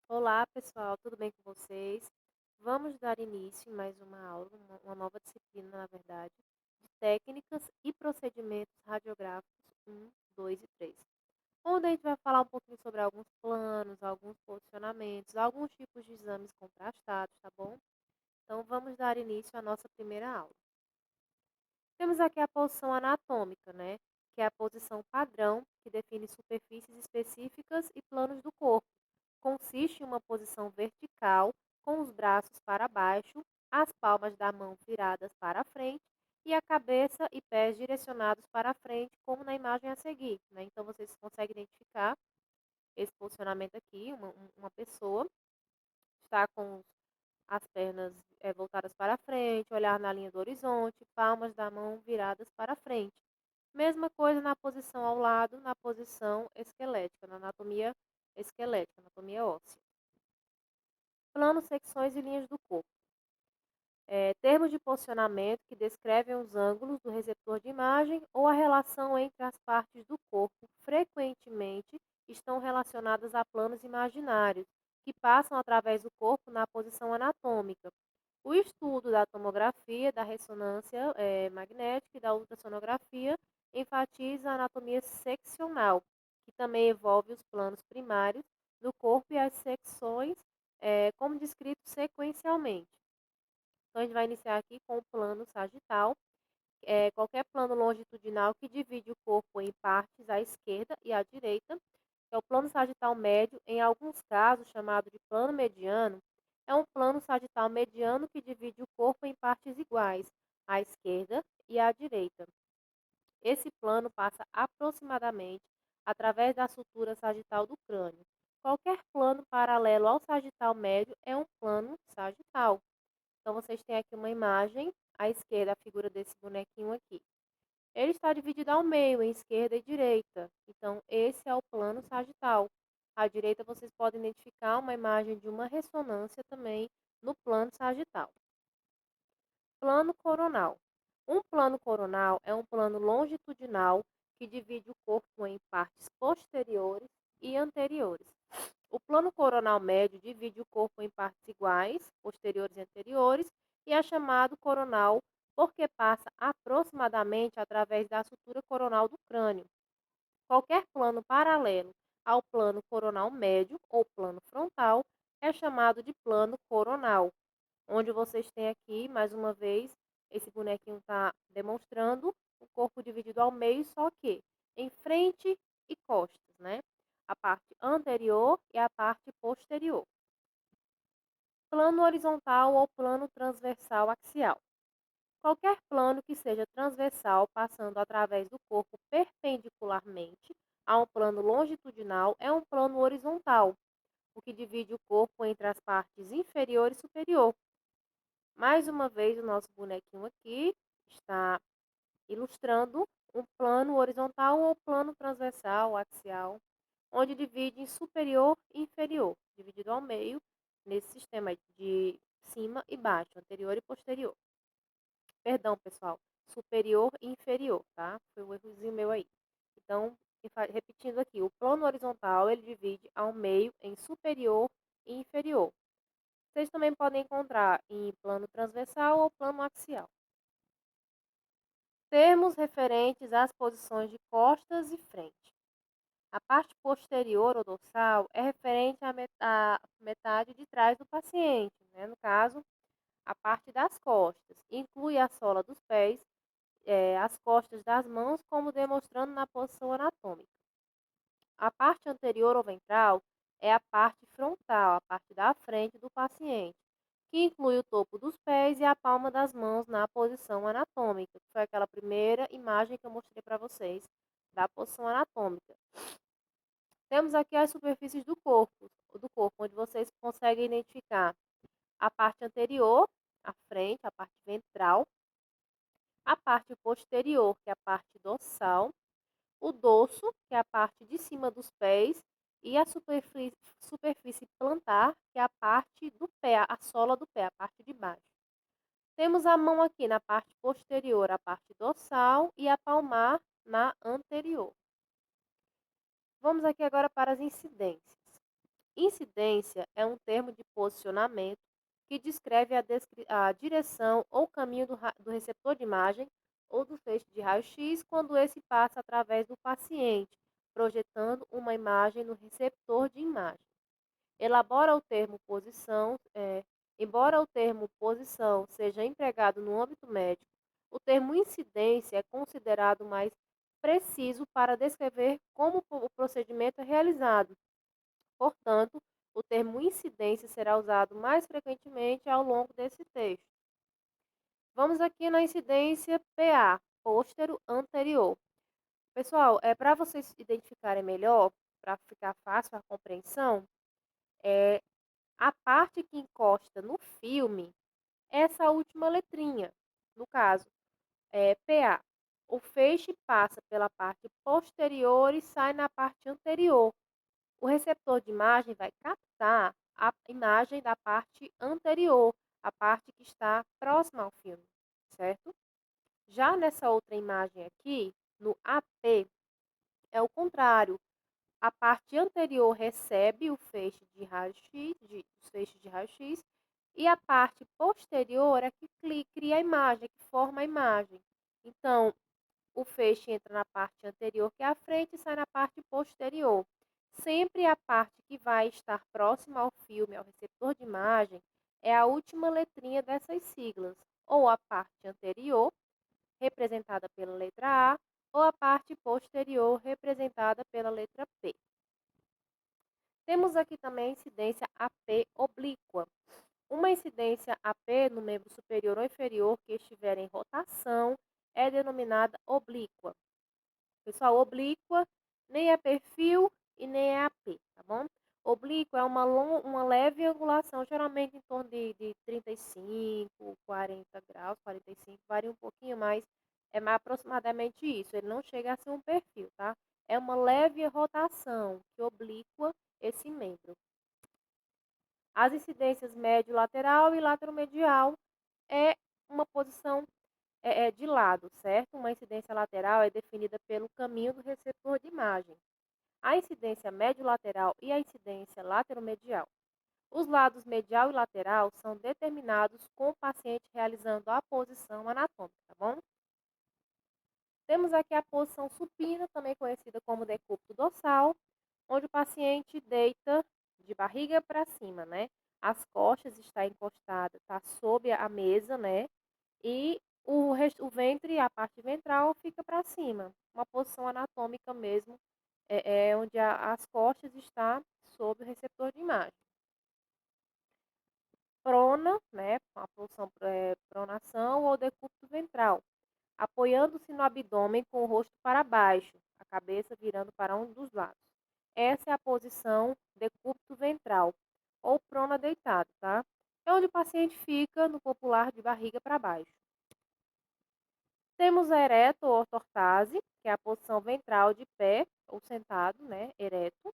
Olá, pessoal, tudo bem com vocês? Vamos dar início em mais uma aula, uma nova disciplina, na verdade, de técnicas e procedimentos radiográficos 1, 2 e 3, onde a gente vai falar um pouquinho sobre alguns planos, alguns posicionamentos, alguns tipos de exames contrastados, tá bom? Então, vamos dar início à nossa primeira aula. Temos aqui a posição anatômica, né? Que é a posição padrão, que define superfícies específicas e planos do corpo. Consiste em uma posição vertical, com os braços para baixo, as palmas da mão viradas para a frente e a cabeça e pés direcionados para a frente, como na imagem a seguir, né? Então, vocês conseguem identificar esse posicionamento aqui, uma pessoa está com as pernas voltadas para a frente, olhar na linha do horizonte, palmas da mão viradas para a frente. Mesma coisa na posição ao lado, na posição esquelética, na anatomia esquelética, anatomia óssea. Plano, secções e linhas do corpo. Termos de posicionamento que descrevem os ângulos do receptor de imagem ou a relação entre as partes do corpo, frequentemente estão relacionadas a planos imaginários, que passam através do corpo na posição anatômica. O estudo da tomografia, da ressonância magnética e da ultrassonografia enfatiza a anatomia seccional, que também envolve os planos primários do corpo e as secções, como descrito sequencialmente. Então, a gente vai iniciar aqui com o plano sagital, qualquer plano longitudinal que divide o corpo em partes à esquerda e à direita, que é o plano sagital médio, em alguns casos chamado de plano mediano, é um plano sagital mediano que divide o corpo em partes iguais, à esquerda e à direita. Esse plano passa aproximadamente através da sutura sagital do crânio. Qualquer plano paralelo ao sagital médio é um plano sagital. Então, vocês têm aqui uma imagem, à esquerda, a figura desse bonequinho aqui. Ele está dividido ao meio, em esquerda e direita. Então, esse é o plano sagital. À direita, vocês podem identificar uma imagem de uma ressonância também no plano sagital. Plano coronal. Um plano coronal é um plano longitudinal que divide o corpo em partes posteriores e anteriores. O plano coronal médio divide o corpo em partes iguais, posteriores e anteriores, e é chamado coronal porque passa aproximadamente através da sutura coronal do crânio. Qualquer plano paralelo ao plano coronal médio ou plano frontal é chamado de plano coronal, onde vocês têm aqui, mais uma vez, esse bonequinho está demonstrando o corpo dividido ao meio, só que em frente e costas, né? A parte anterior e a parte posterior. Plano horizontal ou plano transversal axial. Qualquer plano que seja transversal, passando através do corpo perpendicularmente a um plano longitudinal, é um plano horizontal, o que divide o corpo entre as partes inferior e superior. Mais uma vez, o nosso bonequinho aqui está ilustrando um plano horizontal ou plano transversal, axial, onde divide em superior e inferior, dividido ao meio, nesse sistema de cima e baixo, anterior e posterior. Perdão, pessoal, superior e inferior, tá? Foi um errozinho meu aí. Então, repetindo aqui, o plano horizontal ele divide ao meio em superior e inferior. Vocês também podem encontrar em plano transversal ou plano axial. Termos referentes às posições de costas e frente. A parte posterior ou dorsal é referente à metade de trás do paciente, né? No caso, a parte das costas. Inclui a sola dos pés, as costas das mãos, como demonstrando na posição anatômica. A parte anterior ou ventral é a parte frontal, a parte da frente do paciente, que inclui o topo dos pés e a palma das mãos na posição anatômica, que foi aquela primeira imagem que eu mostrei para vocês da posição anatômica. Temos aqui as superfícies do corpo, onde vocês conseguem identificar a parte anterior, a frente, a parte ventral, a parte posterior, que é a parte dorsal, o dorso, que é a parte de cima dos pés, e a superfície plantar, que é a parte do pé, a sola do pé, a parte de baixo. Temos a mão aqui na parte posterior, a parte dorsal, e a palmar na anterior. Vamos aqui agora para as incidências. Incidência é um termo de posicionamento que descreve a direção ou caminho do receptor de imagem ou do feixe de raio-x quando esse passa através do paciente, projetando uma imagem no receptor de imagem. Elabora o termo posição, embora o termo posição seja empregado no âmbito médico, o termo incidência é considerado mais preciso para descrever como o procedimento é realizado. Portanto, o termo incidência será usado mais frequentemente ao longo desse texto. Vamos aqui na incidência PA, póstero anterior. Pessoal, para vocês identificarem melhor, para ficar fácil a compreensão, é a parte que encosta no filme, essa última letrinha, no caso, é PA. O feixe passa pela parte posterior e sai na parte anterior. O receptor de imagem vai captar a imagem da parte anterior, a parte que está próxima ao filme, certo? Já nessa outra imagem aqui, no AP, é o contrário. A parte anterior recebe o feixe de raio-x, os feixes de raio-x, e a parte posterior é que cria a imagem, que forma a imagem. Então, o feixe entra na parte anterior, que é a frente, e sai na parte posterior. Sempre a parte que vai estar próxima ao filme, ao receptor de imagem, é a última letrinha dessas siglas, ou a parte anterior, representada pela letra A, ou a parte posterior, representada pela letra P. Temos aqui também a incidência AP oblíqua. Uma incidência AP no membro superior ou inferior que estiver em rotação é denominada oblíqua. Pessoal, oblíqua nem é perfil e nem é AP, tá bom? Oblíqua é uma leve angulação, geralmente em torno de 35, 40 graus, 45, varia um pouquinho mais, é mais aproximadamente isso. Ele não chega a ser um perfil, tá? É uma leve rotação que oblíqua esse membro. As incidências médio-lateral e lateromedial é uma posição de lado, certo? Uma incidência lateral é definida pelo caminho do receptor de imagem. A incidência médio-lateral e a incidência lateromedial. Os lados medial e lateral são determinados com o paciente realizando a posição anatômica, tá bom? Temos aqui a posição supina, também conhecida como decúbito dorsal, onde o paciente deita de barriga para cima, né? As costas está encostada, está sob a mesa, né? E o ventre, a parte ventral, fica para cima. Uma posição anatômica mesmo, onde as costas está sob o receptor de imagem. Prona, né? A posição pronação ou decúbito ventral, apoiando-se no abdômen com o rosto para baixo, a cabeça virando para um dos lados. Essa é a posição decúbito ventral, ou prona deitado, tá? É onde o paciente fica, no popular, de barriga para baixo. Temos a ereto ou ortortase, que é a posição ventral de pé ou sentado, né? Ereto.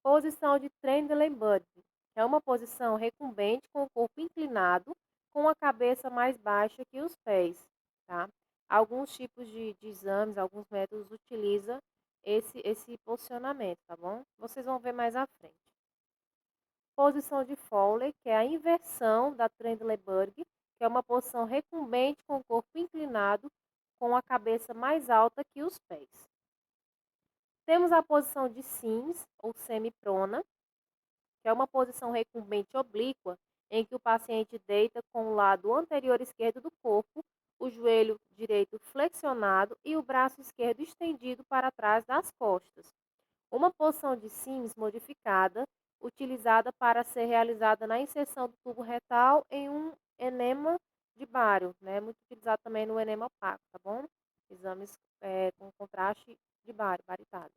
Posição de Trendelenburg, que é uma posição recumbente com o corpo inclinado, com a cabeça mais baixa que os pés, tá? Alguns tipos de exames, alguns métodos utilizam esse posicionamento, tá bom? Vocês vão ver mais à frente. Posição de Fowler, que é a inversão da Trendelenburg, que é uma posição recumbente com o corpo inclinado, com a cabeça mais alta que os pés. Temos a posição de Sims, ou semiprona, que é uma posição recumbente oblíqua, em que o paciente deita com o lado anterior esquerdo do corpo, o joelho direito flexionado e o braço esquerdo estendido para trás das costas. Uma posição de Sims modificada, utilizada para ser realizada na inserção do tubo retal em um enema de bário, né? Muito utilizado também no enema opaco, tá bom? Exames com contraste de bário, baritado.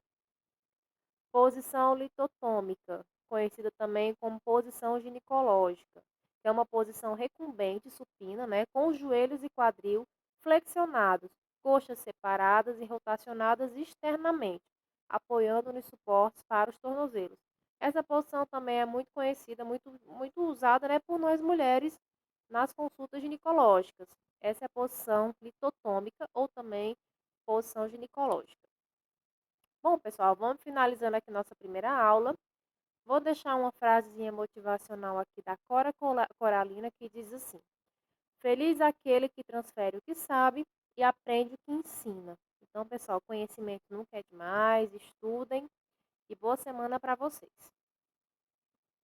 Posição litotômica, conhecida também como posição ginecológica, que é uma posição recumbente supina, né, com os joelhos e quadril flexionados, coxas separadas e rotacionadas externamente, apoiando nos suportes para os tornozelos. Essa posição também é muito conhecida, muito usada, né, por nós mulheres nas consultas ginecológicas. Essa é a posição litotômica ou também posição ginecológica. Bom, pessoal, vamos finalizando aqui nossa primeira aula. Vou deixar uma frasezinha motivacional aqui da Cora Coralina que diz assim: Feliz aquele que transfere o que sabe e aprende o que ensina. Então, pessoal, conhecimento nunca é demais, estudem e boa semana para vocês.